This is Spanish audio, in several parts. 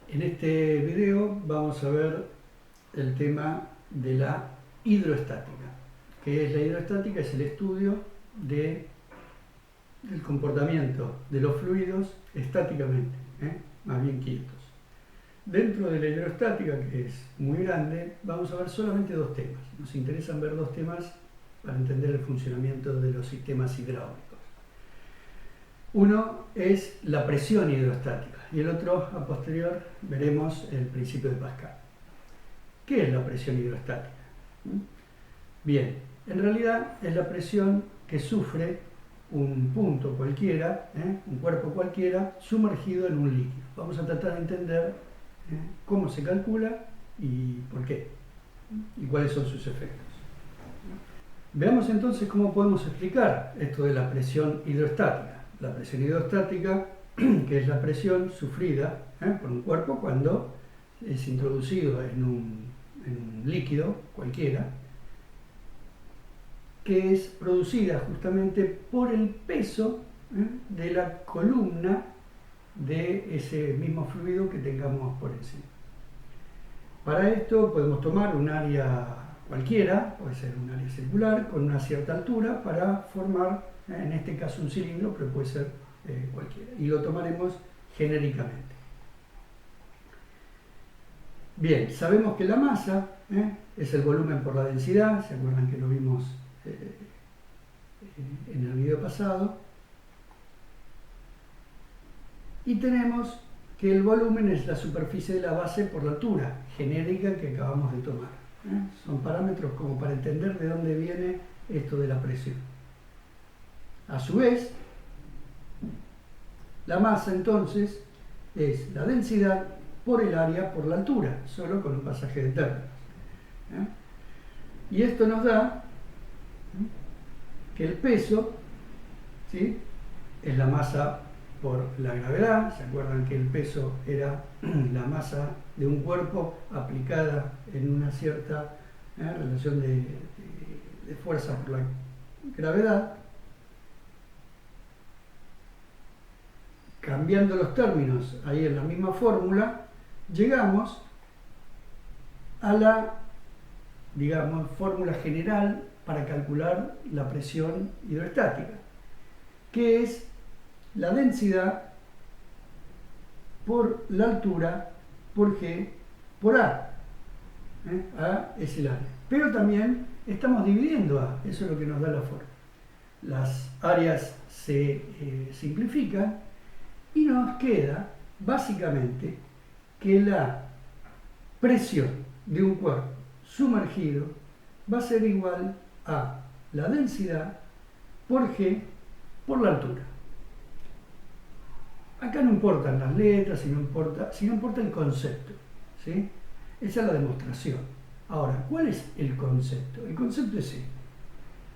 En este video vamos a ver el tema de la hidroestática. ¿Qué es la hidroestática? Es el estudio del comportamiento de los fluidos estáticamente, más bien quietos. Dentro de la hidroestática, que es muy grande, vamos a ver solamente dos temas. Nos interesan ver dos temas para entender el funcionamiento de los sistemas hidráulicos. Uno es la presión hidrostática y el otro, a posterior, veremos el principio de Pascal. ¿Qué es la presión hidrostática? Bien, en realidad es la presión que sufre un punto cualquiera, un cuerpo cualquiera, sumergido en un líquido. Vamos a tratar de entender cómo se calcula y por qué, y cuáles son sus efectos. Veamos entonces cómo podemos explicar esto de la presión hidrostática. La presión hidrostática, que es la presión sufrida por un cuerpo cuando es introducido en un líquido cualquiera, que es producida justamente por el peso de la columna de ese mismo fluido que tengamos por encima. Para esto podemos tomar un área cualquiera, puede ser un área circular, con una cierta altura para formar, en este caso un cilindro, pero puede ser cualquiera, y lo tomaremos genéricamente. Bien, sabemos que la masa es el volumen por la densidad, ¿se acuerdan que lo vimos en el video pasado? Y tenemos que el volumen es la superficie de la base por la altura genérica que acabamos de tomar. Son parámetros como para entender de dónde viene esto de la presión. A su vez, la masa entonces es la densidad por el área por la altura, solo con un pasaje de términos. Y esto nos da que el peso, ¿sí?, es la masa por la gravedad. ¿Se acuerdan que el peso era la masa de un cuerpo aplicada en una cierta relación de fuerza por la gravedad? Cambiando los términos ahí en la misma fórmula, llegamos a la, digamos, fórmula general para calcular la presión hidrostática, que es la densidad por la altura por G por A. A es el área. Pero también estamos dividiendo A, eso es lo que nos da la fórmula. Las áreas se simplifican y nos queda básicamente que la presión de un cuerpo sumergido va a ser igual a la densidad por G por la altura. Acá no importan las letras, sino importa el concepto, ¿sí? Esa es la demostración. Ahora, ¿cuál es el concepto? El concepto es este.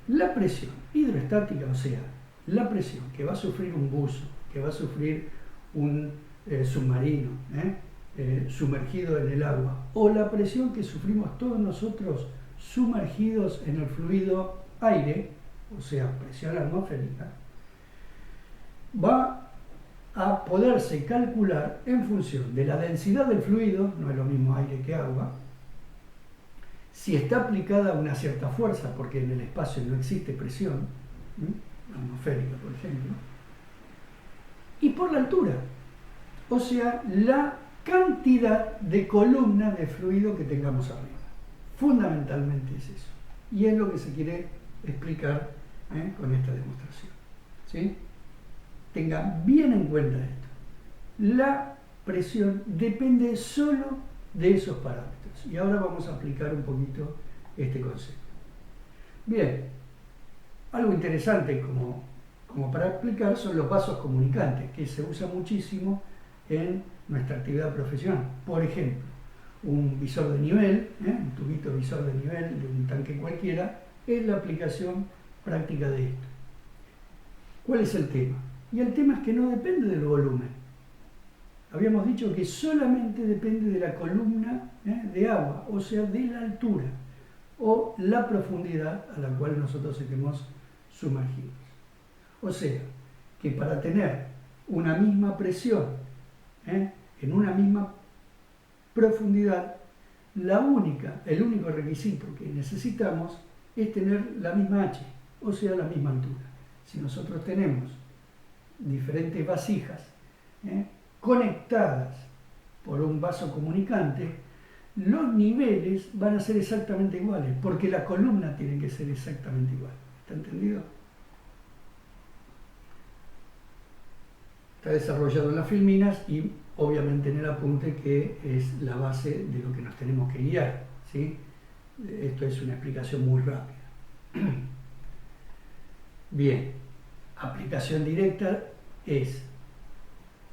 La presión hidroestática, o sea, la presión que va a sufrir un buzo, que va a sufrir un submarino sumergido en el agua, o la presión que sufrimos todos nosotros sumergidos en el fluido aire, o sea, presión atmosférica, va a poderse calcular en función de la densidad del fluido, no es lo mismo aire que agua, si está aplicada una cierta fuerza, porque en el espacio no existe presión atmosférica, por ejemplo, y por la altura, o sea, la cantidad de columnas de fluido que tengamos arriba. Fundamentalmente es eso, y es lo que se quiere explicar con esta demostración, ¿sí? Tengan bien en cuenta esto. La presión depende solo de esos parámetros. Y ahora vamos a aplicar un poquito este concepto. Bien, algo interesante como para explicar son los vasos comunicantes, que se usa muchísimo en nuestra actividad profesional. Por ejemplo, un visor de nivel, un tubito visor de nivel de un tanque cualquiera, es la aplicación práctica de esto. ¿Cuál es el tema? Y el tema es que no depende del volumen. Habíamos dicho que solamente depende de la columna de agua, o sea, de la altura o la profundidad a la cual nosotros estemos sumergidos. O sea, que para tener una misma presión en una misma profundidad, el único requisito que necesitamos es tener la misma H, o sea, la misma altura. Si nosotros tenemos diferentes vasijas conectadas por un vaso comunicante, los niveles van a ser exactamente iguales, porque la columna tiene que ser exactamente igual. ¿Está entendido? Está desarrollado en las filminas y obviamente en el apunte, que es la base de lo que nos tenemos que guiar, ¿sí? Esto es una explicación muy rápida. Bien, aplicación directa es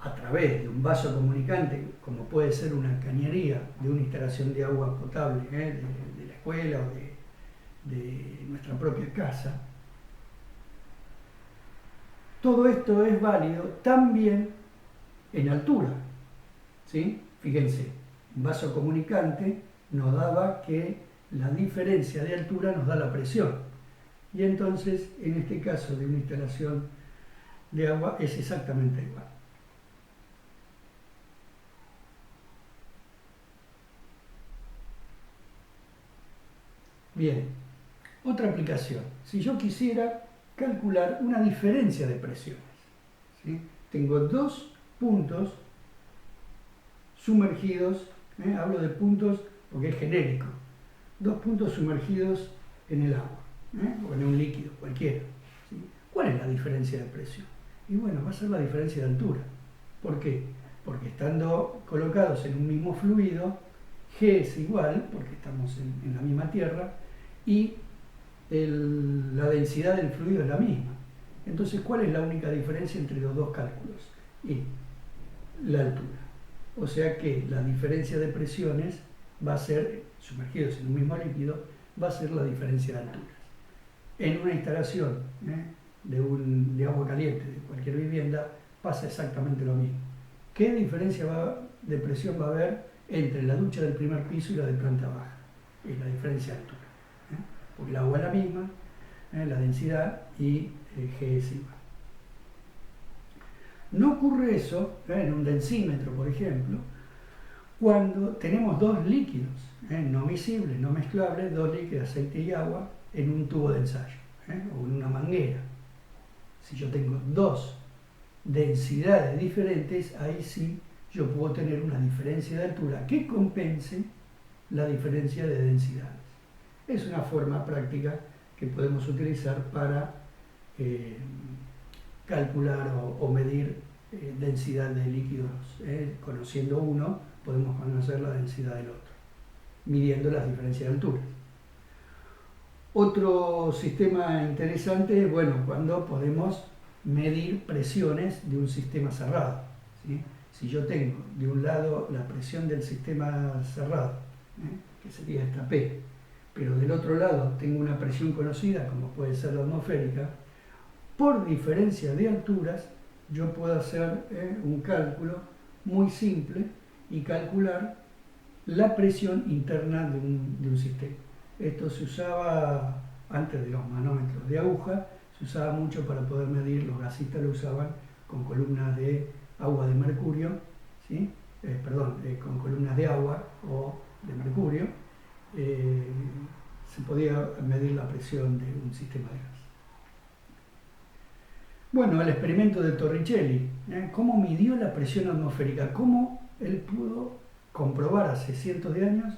a través de un vaso comunicante, como puede ser una cañería de una instalación de agua potable de la escuela o de nuestra propia casa. Todo esto es válido también en altura, ¿sí? Fíjense, un vaso comunicante nos daba que la diferencia de altura nos da la presión. Y entonces, en este caso de una instalación de agua, es exactamente igual. Bien, otra aplicación. Si yo quisiera calcular una diferencia de presiones, ¿sí? Tengo dos puntos sumergidos, hablo de puntos porque es genérico, dos puntos sumergidos en el agua, o en un líquido cualquiera, ¿sí? ¿Cuál es la diferencia de presión? Y bueno, va a ser la diferencia de altura. ¿Por qué? Porque estando colocados en un mismo fluido, G es igual, porque estamos en la misma tierra, y la densidad del fluido es la misma. Entonces, ¿cuál es la única diferencia entre los dos cálculos? Y la altura. O sea que la diferencia de presiones va a ser, sumergidos en un mismo líquido, va a ser la diferencia de alturas. En una instalación de agua caliente de cualquier vivienda pasa exactamente lo mismo. ¿Qué diferencia de presión va a haber entre la ducha del primer piso y la de planta baja? Es la diferencia de altura. Porque el agua es la misma, la densidad y G es igual. No ocurre eso en un densímetro, por ejemplo, cuando tenemos dos líquidos, no miscibles, no mezclables, dos líquidos, aceite y agua, en un tubo de ensayo o en una manguera. Si yo tengo dos densidades diferentes, ahí sí yo puedo tener una diferencia de altura que compense la diferencia de densidades. Es una forma práctica que podemos utilizar para calcular o medir densidad de líquidos. Conociendo uno, podemos conocer la densidad del otro, midiendo las diferencias de alturas. Otro sistema interesante es, bueno, cuando podemos medir presiones de un sistema cerrado, ¿sí? Si yo tengo de un lado la presión del sistema cerrado, que sería esta P, pero del otro lado tengo una presión conocida, como puede ser la atmosférica, por diferencia de alturas, yo puedo hacer un cálculo muy simple y calcular la presión interna de un sistema. Esto se usaba antes de los manómetros de aguja, se usaba mucho para poder medir, los gasistas lo usaban con columnas de agua de mercurio, ¿sí? Con columnas de agua o de mercurio, se podía medir la presión de un sistema de gas. Bueno, el experimento de Torricelli, ¿cómo midió la presión atmosférica? ¿Cómo él pudo comprobar hace cientos de años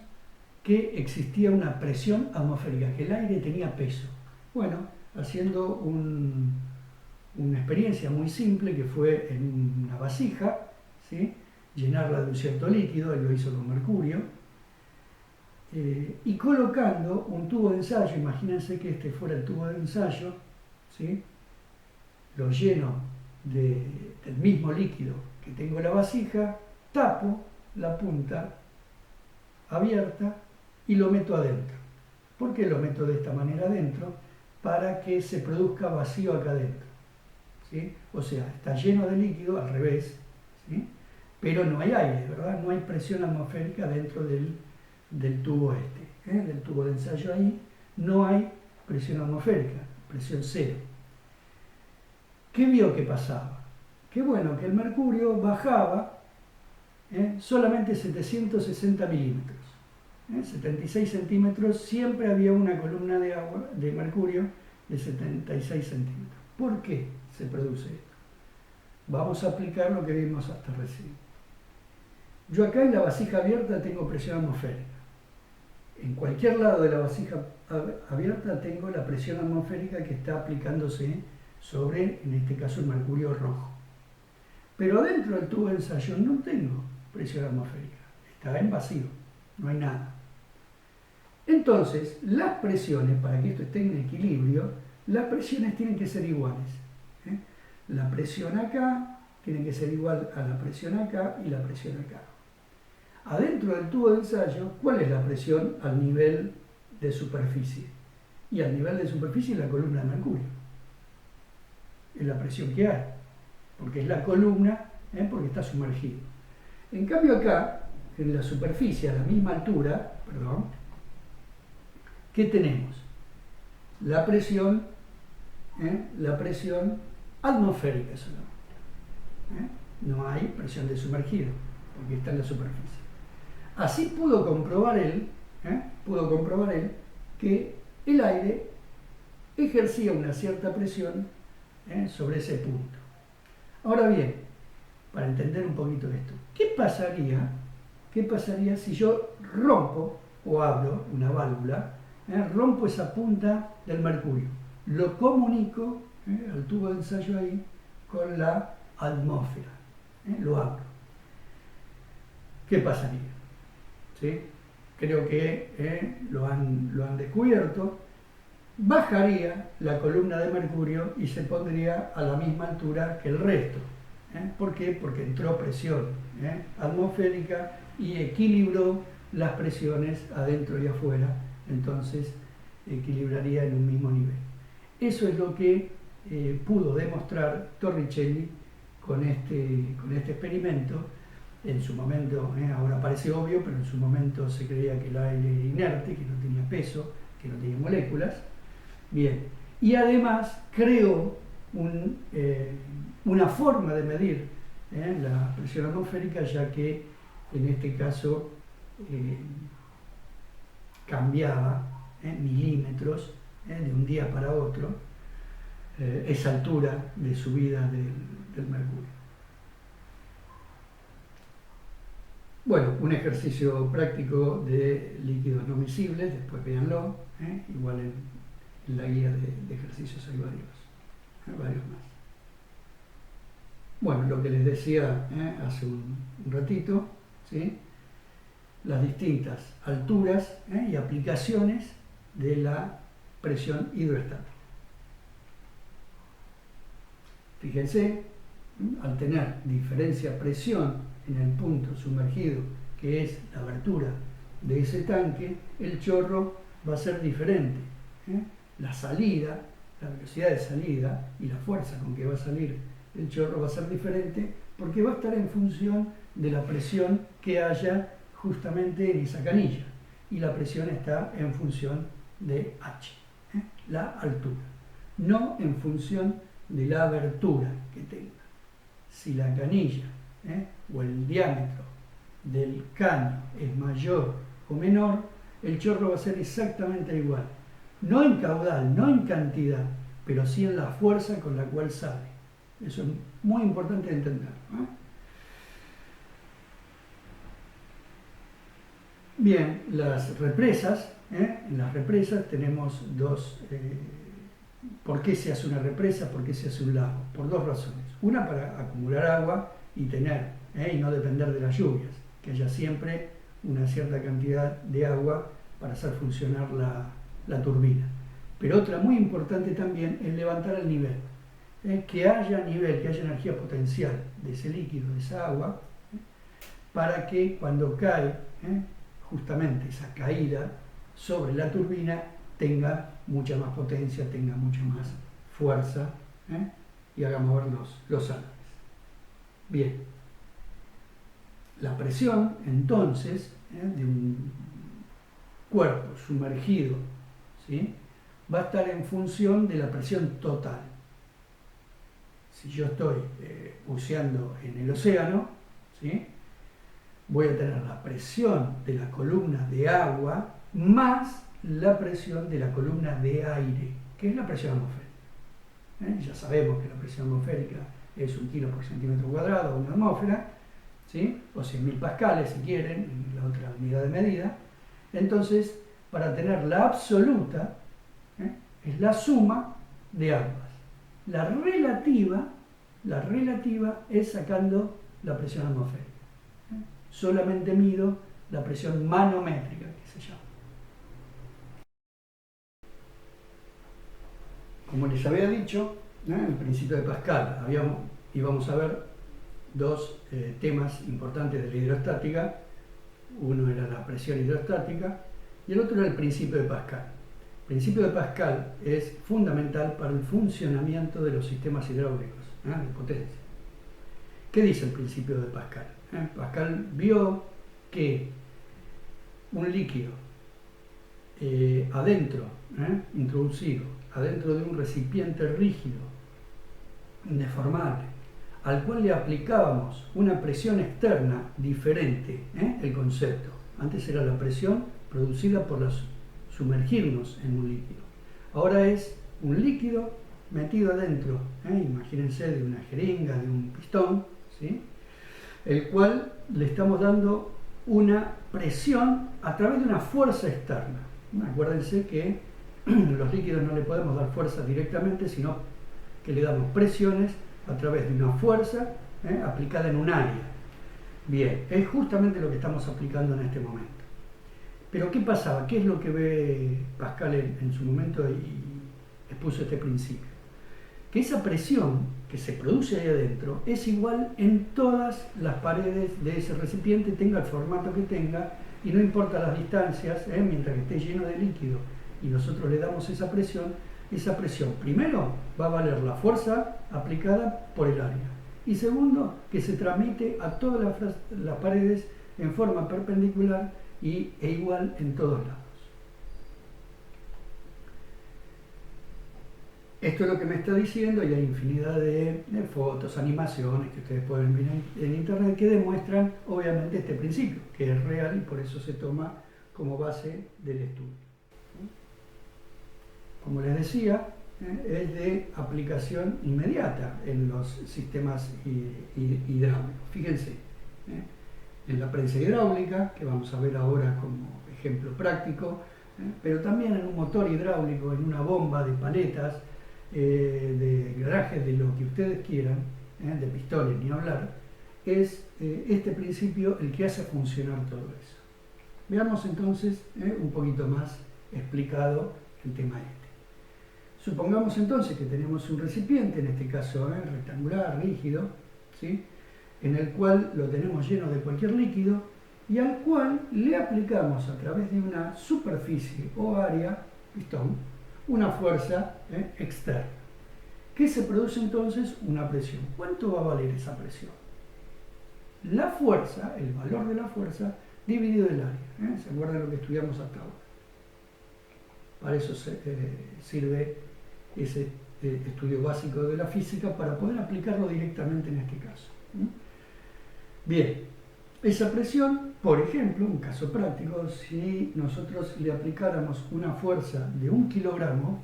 que existía una presión atmosférica, que el aire tenía peso? Bueno, haciendo una experiencia muy simple que fue en una vasija, ¿sí? Llenarla de un cierto líquido, él lo hizo con mercurio, y colocando un tubo de ensayo. Imagínense que este fuera el tubo de ensayo, ¿sí? Lo lleno del mismo líquido que tengo en la vasija, tapo la punta abierta y lo meto adentro. ¿Por qué lo meto de esta manera adentro? Para que se produzca vacío acá adentro, ¿sí? O sea, está lleno de líquido, al revés, ¿sí? Pero no hay aire, ¿verdad? No hay presión atmosférica dentro del tubo del tubo de ensayo. Ahí no hay presión atmosférica, presión cero. ¿Qué vio que pasaba? Que bueno, que el mercurio bajaba solamente 760 milímetros. 76 centímetros, siempre había una columna de agua, de mercurio, de 76 centímetros. ¿Por qué se produce esto? Vamos a aplicar lo que vimos hasta recién. Yo acá en la vasija abierta tengo presión atmosférica. En cualquier lado de la vasija abierta tengo la presión atmosférica que está aplicándose sobre, en este caso, el mercurio rojo. Pero adentro del tubo de ensayo no tengo presión atmosférica. Está en vacío, no hay nada. Entonces, las presiones, para que esto esté en equilibrio, las presiones tienen que ser iguales. La presión acá tiene que ser igual a la presión acá y la presión acá. Adentro del tubo de ensayo, ¿cuál es la presión al nivel de superficie? Y al nivel de superficie la columna de mercurio. Es la presión que hay, porque es la columna, porque está sumergido. En cambio acá, en la superficie, a la misma altura, ¿qué tenemos? La presión atmosférica solamente. No hay presión de sumergido, porque está en la superficie. Así pudo comprobar él que el aire ejercía una cierta presión sobre ese punto. Ahora bien, para entender un poquito esto, ¿qué pasaría si yo rompo o abro una válvula, rompo esa punta del mercurio, lo comunico al tubo de ensayo ahí con la atmósfera, lo abro? ¿Qué pasaría? ¿Sí? Creo que lo han descubierto. Bajaría la columna de mercurio y se pondría a la misma altura que el resto. ¿Por qué? Porque entró presión atmosférica y equilibró las presiones adentro y afuera, entonces equilibraría en un mismo nivel. Eso es lo que pudo demostrar Torricelli con este experimento. En su momento, ahora parece obvio, pero en su momento se creía que el aire era inerte, que no tenía peso, que no tenía moléculas. Bien, y además creó una forma de medir la presión atmosférica, ya que en este caso cambiaba milímetros de un día para otro esa altura de subida del mercurio. Bueno, un ejercicio práctico de líquidos no miscibles, después véanlo, igual en la guía de ejercicios hay varios más. Bueno, lo que les decía hace un ratito, ¿sí? Las distintas alturas y aplicaciones de la presión hidroestática. Fíjense, al tener diferencia presión en el punto sumergido, que es la abertura de ese tanque, el chorro va a ser diferente. La salida, la velocidad de salida y la fuerza con que va a salir el chorro va a ser diferente, porque va a estar en función de la presión que haya justamente en esa canilla. Y la presión está en función de H, la altura, no en función de la abertura que tenga. Si la canilla o el diámetro del caño es mayor o menor, el chorro va a ser exactamente igual. No en caudal, no en cantidad, pero sí en la fuerza con la cual sale. Eso es muy importante de entender. Bien, las represas. En las represas tenemos dos. ¿Por qué se hace una represa? ¿Por qué se hace un lago? Por dos razones. Una, para acumular agua y tener, y no depender de las lluvias, que haya siempre una cierta cantidad de agua para hacer funcionar la turbina. Pero otra muy importante también es levantar el nivel, que haya nivel, que haya energía potencial de ese líquido, de esa agua, para que cuando cae, justamente esa caída sobre la turbina tenga mucha más potencia, tenga mucha más fuerza, y haga mover los árboles. Bien, la presión entonces de un cuerpo sumergido, ¿sí?, va a estar en función de la presión total. Si yo estoy buceando en el océano, ¿sí?, voy a tener la presión de la columna de agua más la presión de la columna de aire, que es la presión atmosférica. Ya sabemos que la presión atmosférica es 1 kilo por centímetro cuadrado, una atmósfera, ¿sí? O 100.000 pascales si quieren, en la otra unidad de medida. Entonces, para tener la absoluta, es la suma de ambas. La relativa es sacando la presión atmosférica. Solamente mido la presión manométrica, que se llama. Como les había dicho, el principio de Pascal, íbamos a ver dos temas importantes de la hidrostática. Uno era la presión hidrostática y el otro era el principio de Pascal. El principio de Pascal es fundamental para el funcionamiento de los sistemas hidráulicos de potencia. ¿Qué dice el principio de Pascal? Pascal vio que un líquido introducido adentro de un recipiente rígido, deformable, al cual le aplicábamos una presión externa diferente, el concepto. Antes era la presión producida por sumergirnos en un líquido. Ahora es un líquido metido adentro, imagínense, de una jeringa, de un pistón, ¿sí? El cual le estamos dando una presión a través de una fuerza externa. Acuérdense que los líquidos no le podemos dar fuerza directamente, sino que le damos presiones a través de una fuerza aplicada en un área. Bien, es justamente lo que estamos aplicando en este momento. Pero ¿qué pasaba? ¿Qué es lo que ve Pascal en su momento y expuso este principio? Que esa presión que se produce ahí adentro es igual en todas las paredes de ese recipiente, tenga el formato que tenga, y no importa las distancias, mientras que esté lleno de líquido y nosotros le damos esa presión primero va a valer la fuerza aplicada por el área, y segundo, que se transmite a todas las paredes en forma perpendicular e igual en todos lados. Esto es lo que me está diciendo, y hay infinidad de fotos, animaciones que ustedes pueden ver en internet que demuestran obviamente este principio, que es real y por eso se toma como base del estudio. Como les decía, es de aplicación inmediata en los sistemas hidráulicos. Fíjense, en la prensa hidráulica, que vamos a ver ahora como ejemplo práctico, pero también en un motor hidráulico, en una bomba de paletas, de garajes, de lo que ustedes quieran, de pistones ni hablar, es este principio el que hace funcionar todo eso. Veamos entonces un poquito más explicado el tema este. Supongamos entonces que tenemos un recipiente, en este caso rectangular, rígido, ¿sí? En el cual lo tenemos lleno de cualquier líquido y al cual le aplicamos a través de una superficie o área, pistón, una fuerza externa. ¿Qué se produce entonces? Una presión. ¿Cuánto va a valer esa presión? La fuerza, el valor de la fuerza, dividido el área. ¿Se acuerdan lo que estudiamos hasta ahora? Para eso sirve ese estudio básico de la física, para poder aplicarlo directamente en este caso. Bien, esa presión, por ejemplo, un caso práctico, si nosotros le aplicáramos una fuerza de 1 kilogramo,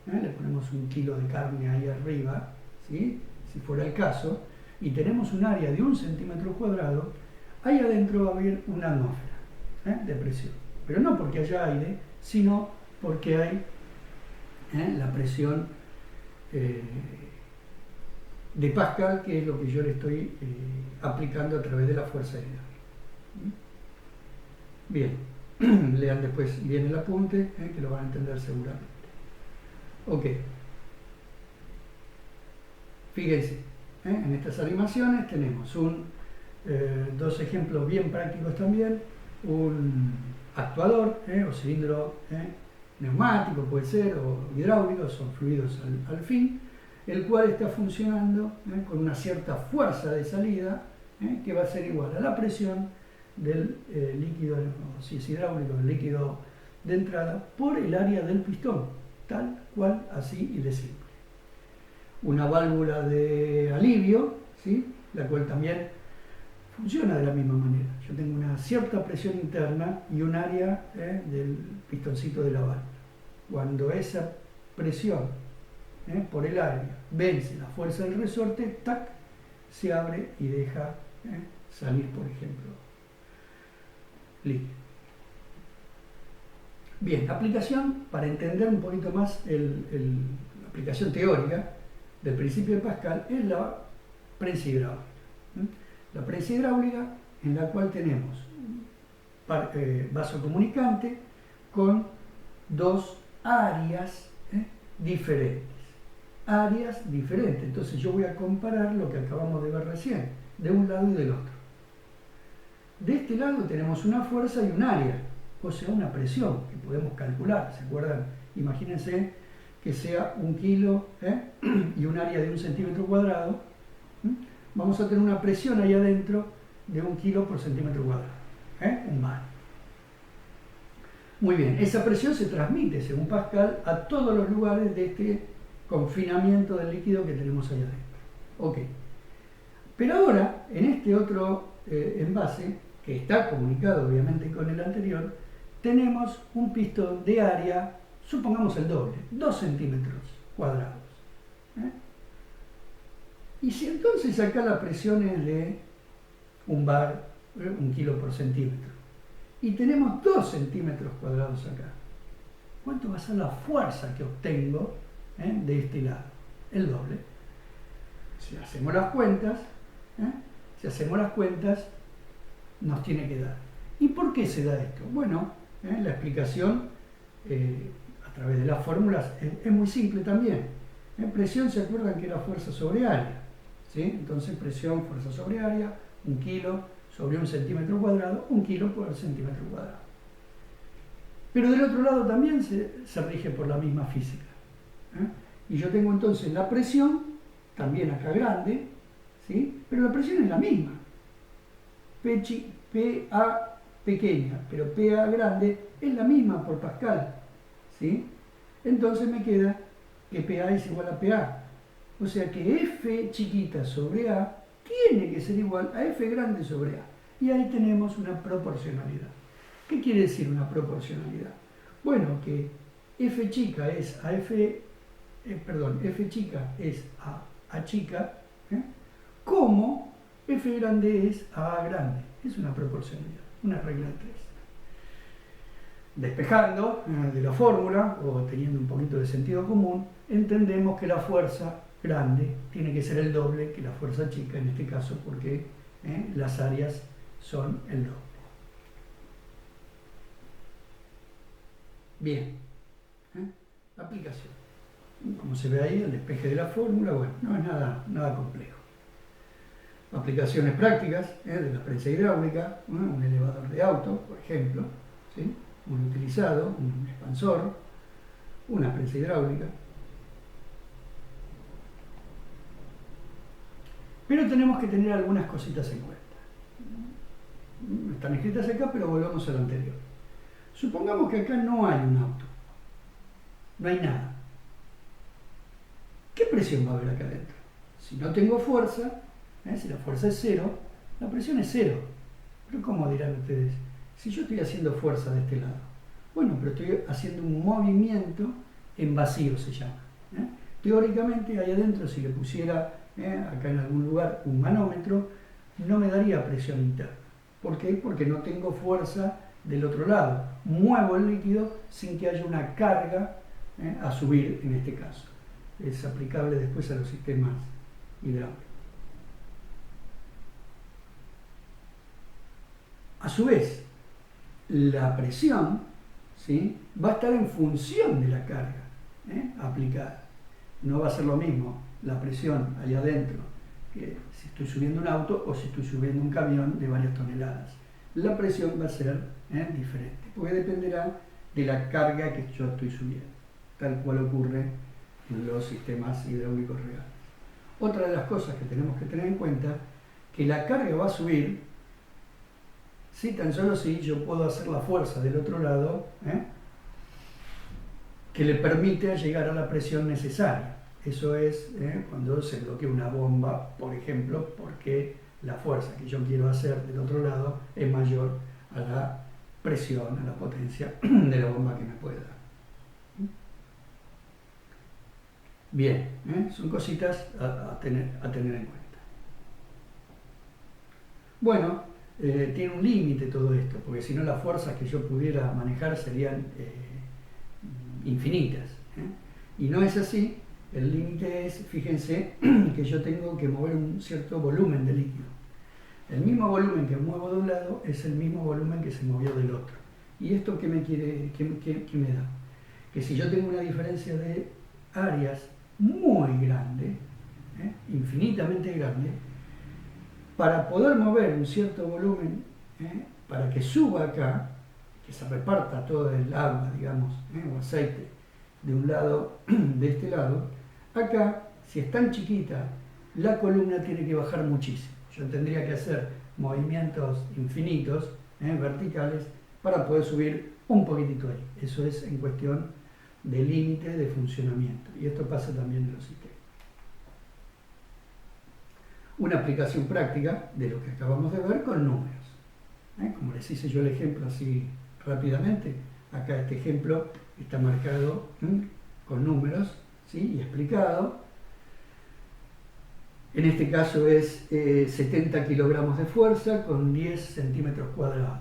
le ponemos 1 kilo de carne ahí arriba, ¿sí? Si fuera el caso, y tenemos un área de 1 centímetro cuadrado, ahí adentro va a haber una atmósfera de presión. Pero no porque haya aire, sino porque hay la presión de Pascal, que es lo que yo le estoy aplicando a través de la fuerza de aire. Bien, lean después bien el apunte, que lo van a entender seguramente. Ok. Fíjense, en estas animaciones tenemos dos ejemplos bien prácticos también. Un actuador o cilindro neumático puede ser, o hidráulico, son fluidos al fin, el cual está funcionando con una cierta fuerza de salida que va a ser igual a la presión del líquido, o si es hidráulico, el líquido de entrada, por el área del pistón, tal cual, así y de simple. Una válvula de alivio, ¿sí? La cual también funciona de la misma manera. Yo tengo una cierta presión interna y un área del pistoncito de la válvula. Cuando esa presión por el área vence la fuerza del resorte, ¡tac!, se abre y deja salir, por ejemplo, líquido. Bien, aplicación, para entender un poquito más la aplicación teórica del principio de Pascal, es la prensa hidráulica. La prensa hidráulica, en la cual tenemos vaso comunicante con dos áreas diferentes. Áreas diferentes. Entonces yo voy a comparar lo que acabamos de ver recién, de un lado y del otro. De este lado tenemos una fuerza y un área, o sea, una presión que podemos calcular. ¿Se acuerdan? Imagínense que sea 1 kilo y un área de 1 centímetro cuadrado. Vamos a tener una presión ahí adentro de 1 kilo por centímetro cuadrado. Un bar. Muy bien, esa presión se transmite, según Pascal, a todos los lugares de este confinamiento del líquido que tenemos ahí adentro. Ok. Pero ahora, en este otro envase, que está comunicado obviamente con el anterior, tenemos un pistón de área, supongamos el doble, 2 centímetros cuadrados. Y si entonces acá la presión es de 1 bar, 1 kilo por centímetro, y tenemos 2 centímetros cuadrados acá, ¿cuánto va a ser la fuerza que obtengo de este lado? El doble. Si hacemos las cuentas, nos tiene que dar. ¿Y por qué se da esto? Bueno, la explicación a través de las fórmulas es muy simple también. Presión, ¿se acuerdan que era fuerza sobre área? ¿Sí? Entonces presión, fuerza sobre área, 1 kilo sobre 1 centímetro cuadrado, 1 kilo por centímetro cuadrado. Pero del otro lado también se rige por la misma física. Y yo tengo entonces la presión, también acá grande, ¿sí? Pero la presión es la misma. PA pequeña, pero PA grande es la misma por Pascal, ¿sí? Entonces me queda que PA es igual a PA. O sea que F chiquita sobre A tiene que ser igual a F grande sobre A. Y ahí tenemos una proporcionalidad. ¿Qué quiere decir una proporcionalidad? Bueno, que F chica es a F chica es a chica, como F grande es a grande. Es una proporcionalidad, una regla de 3. Despejando de la fórmula, o teniendo un poquito de sentido común, entendemos que la fuerza grande tiene que ser el doble que la fuerza chica, en este caso, porque las áreas son el doble. Bien. Aplicación. Como se ve ahí, el despeje de la fórmula, bueno, no es nada complejo. Aplicaciones prácticas de la prensa hidráulica, un elevador de auto, por ejemplo, ¿sí? Un utilizado, un expansor, una prensa hidráulica. Pero tenemos que tener algunas cositas en cuenta. Están escritas acá, pero volvamos a lo anterior. Supongamos que acá no hay un auto, no hay nada. ¿Qué presión va a haber acá adentro? Si no tengo fuerza, si la fuerza es 0, la presión es 0. Pero ¿cómo dirán ustedes? Si yo estoy haciendo fuerza de este lado, bueno, pero estoy haciendo un movimiento en vacío, se llama. Teóricamente, ahí adentro, si le pusiera acá en algún lugar un manómetro, no me daría presión interna. ¿Por qué? Porque no tengo fuerza del otro lado. Muevo el líquido sin que haya una carga a subir en este caso. Es aplicable después a los sistemas hidráulicos. A su vez, la presión, ¿sí?, va a estar en función de la carga aplicada. No va a ser lo mismo la presión allá adentro que si estoy subiendo un auto o si estoy subiendo un camión de varias toneladas. La presión va a ser diferente, porque dependerá de la carga que yo estoy subiendo, tal cual ocurre en los sistemas hidráulicos reales. Otra de las cosas que tenemos que tener en cuenta, que la carga va a subir si tan solo si yo puedo hacer la fuerza del otro lado que le permite llegar a la presión necesaria. Eso es cuando se bloquea una bomba, por ejemplo, porque la fuerza que yo quiero hacer del otro lado es mayor a la presión, a la potencia de la bomba que me puede dar. Bien, son cositas a tener en cuenta. Bueno, tiene un límite todo esto, porque si no las fuerzas que yo pudiera manejar serían infinitas. Y no es así. El límite es, fíjense, que yo tengo que mover un cierto volumen de líquido. El mismo volumen que muevo de un lado es el mismo volumen que se movió del otro. ¿Y esto qué me da? Que si yo tengo una diferencia de áreas muy grande, infinitamente grande, para poder mover un cierto volumen, para que suba acá, que se reparta todo el agua, digamos, o aceite, de un lado, de este lado, acá, si es tan chiquita, la columna tiene que bajar muchísimo. Yo tendría que hacer movimientos infinitos, verticales, para poder subir un poquitito ahí. Eso es en cuestión de límite de funcionamiento. Y esto pasa también en los sistemas. Una aplicación práctica de lo que acabamos de ver con números. Como les hice yo el ejemplo así rápidamente, acá este ejemplo está marcado con números, ¿sí? Y explicado. En este caso es 70 kilogramos de fuerza con 10 centímetros cuadrados.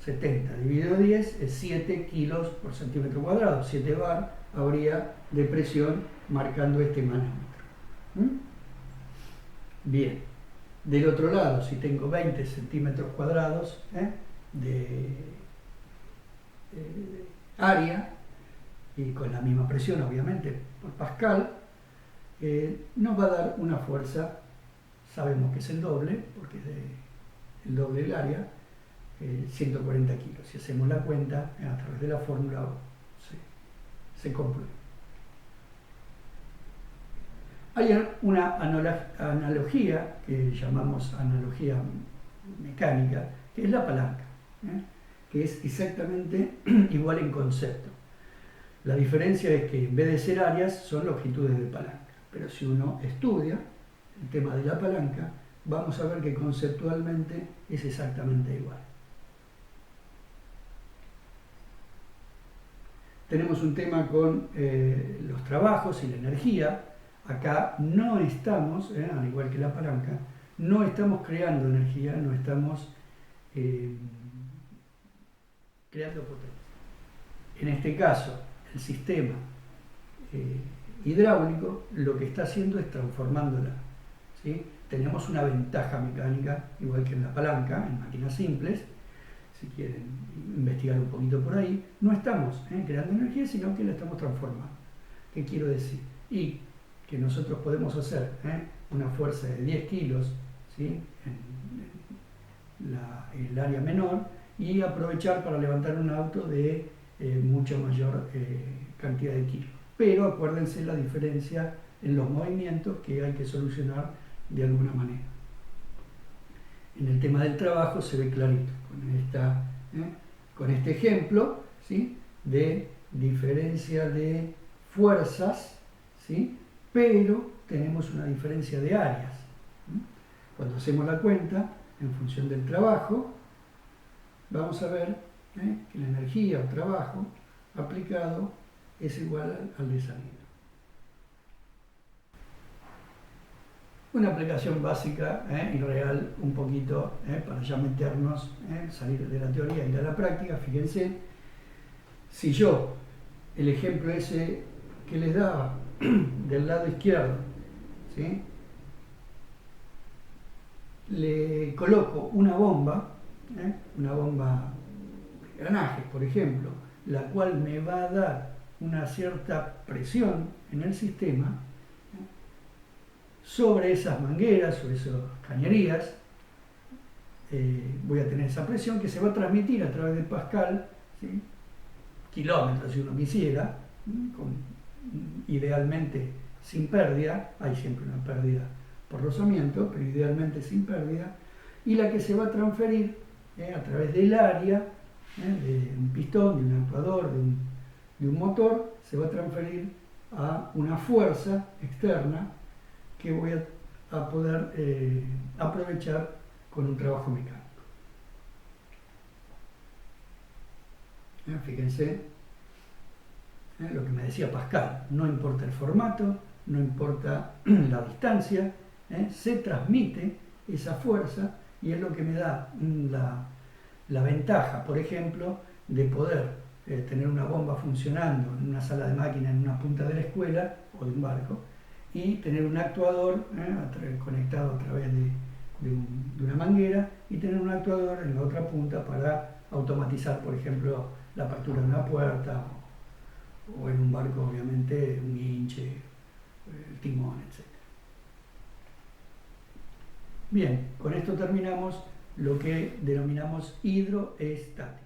70 dividido 10 es 7 kilos por centímetro cuadrado. 7 bar habría de presión marcando este manómetro. Bien. Del otro lado, si tengo 20 centímetros cuadrados de área, y con la misma presión, obviamente, por Pascal, nos va a dar una fuerza, sabemos que es el doble, porque es el doble del área, 140 kilos. Si hacemos la cuenta, a través de la fórmula se comprueba. Hay una analogía que llamamos analogía mecánica, que es la palanca, que es exactamente igual en concepto. La diferencia es que en vez de ser áreas son longitudes de palanca. Pero si uno estudia el tema de la palanca, vamos a ver que conceptualmente es exactamente igual. Tenemos un tema con los trabajos y la energía. Acá no estamos, al igual que la palanca, no estamos creando energía, no estamos creando potencia. En este caso, el sistema hidráulico lo que está haciendo es transformándola, ¿sí? Tenemos una ventaja mecánica, igual que en la palanca, en máquinas simples. Si quieren investigar un poquito por ahí, no estamos creando energía, sino que la estamos transformando. ¿Qué quiero decir? Y que nosotros podemos hacer una fuerza de 10 kilos, ¿sí? en el área menor, y aprovechar para levantar un auto de mucho mayor cantidad de kilos. Pero acuérdense la diferencia en los movimientos que hay que solucionar de alguna manera. En el tema del trabajo se ve clarito con este ejemplo, ¿sí? De diferencia de fuerzas, ¿sí? Pero tenemos una diferencia de áreas. Cuando hacemos la cuenta en función del trabajo, vamos a ver que la energía o trabajo aplicado es igual al de salida. Una aplicación básica y real un poquito para ya meternos, salir de la teoría y ir a la práctica. Fíjense, si yo, el ejemplo ese que les daba del lado izquierdo, ¿sí? Le coloco una bomba de granajes, por ejemplo, la cual me va a dar una cierta presión en el sistema sobre esas mangueras o esas cañerías. Voy a tener esa presión que se va a transmitir a través de Pascal, ¿sí? Kilómetros si uno quisiera, idealmente sin pérdida. Hay siempre una pérdida por rozamiento, pero idealmente sin pérdida, y la que se va a transferir a través del área de un pistón, de un actuador, de un motor, se va a transferir a una fuerza externa que voy a a poder aprovechar con un trabajo mecánico. Fíjense lo que me decía Pascal, no importa el formato, no importa la distancia, se transmite esa fuerza y es lo que me da la ventaja, por ejemplo, de poder tener una bomba funcionando en una sala de máquina en una punta de la escuela o de un barco y tener un actuador conectado a través de una manguera y tener un actuador en la otra punta para automatizar, por ejemplo, la apertura de una puerta o en un barco, obviamente, un hinche, el timón, etc. Bien, con esto terminamos lo que denominamos hidroestática.